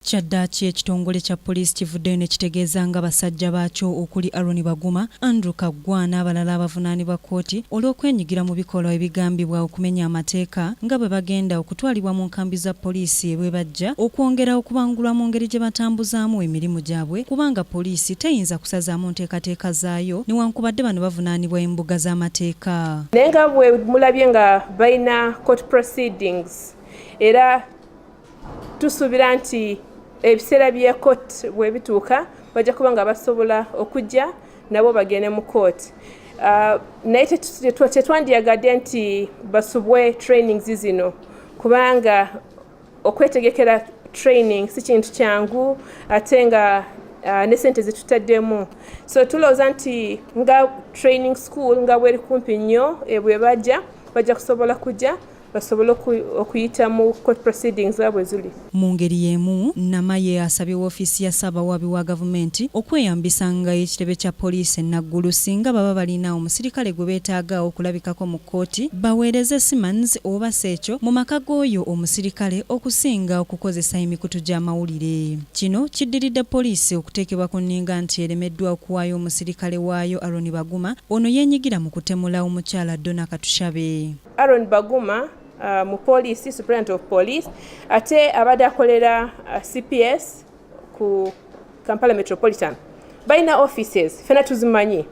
Kyaddaaki ekitongole kya poliisi kivuddeyo ne kitegeeza nga basajja baakyo okuli Aaron Baguma, Andrew Kaggwa n'abalala abavunaanibwa kkooti olw'okwenyigira mu bikolwa ebigambibwa okumenya amateeka nga bwe bagenda okutwalibwa mu nkambi za poliisi ebwe bajja okwongera okubangulwa mu ngeri gye batambuzaamu emirimu gyabwe kubanga poliisi teyinza kusazaamu nteekateeka zaayo newankubadde bano bavunaanibwa embuga z'amateeka. Naye nga bwe mulabye nga balina court proceedings era tusuubira nti ebiseera bya court bwe bituuka bajja kuba nga basobola okujja nabo bagende mu court. Naye tetwandiyagadde nti basubwe trainings zino kubanga okwetegekera training si kintu kyangu ate nga ne sente zitutaddemu. So tulowooza nti nga training school nga bweri kumpi nnyo bwe bajja kusobola kujja basobola okuyita mu court proceedings bwe zuli. Mu ngeri y'emu, Namaye asabye woofiisi ya Ssaabawaabi wa gavumenti okweyambisanga ekitebe kya poliisi enaggulu singa baba balina omusirikale gwe beetaaga okulabikako mu kkooti baweereze Simmons oba Seekyo mu maka g'oyo omusirikale okusinga okukozesa emikutu gy'amawulire. Kino kiddiridde poliisi okuteekebwa ku nninga nti eremeddwa okuwaayo omusirikale waayo Aaron Baguma ono yeenyigira mu kutemula omukyala Donna Katushabe. Aaron Baguma mu poliisi, Superintendent of Police, ate abadde akolera CPS ku Kampala Metropolitan. Balina offices, fena tuzimanyi.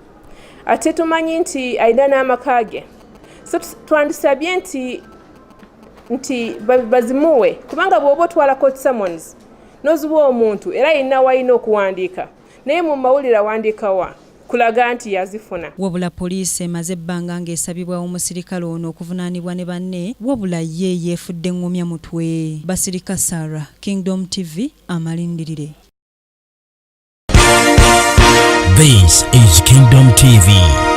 Ate tumanyi nti alina n'amaka ge. So twandisabye nti bazimuwe kubanga bw'oba otwala court summons n'oziwa omuntu era yenna walina okuwandiika. Naye mu mawulire awandiika wa? Kulaga nti yazifuna. Wabula poliisi emaze ebbanga ng'esabibwa omusirikale ono okuvunaanibwa ne banne wabula ye yeefudde ngumya mutwe. Basirika Sarah, Kingdom TV, amalindirire. This is Kingdom TV.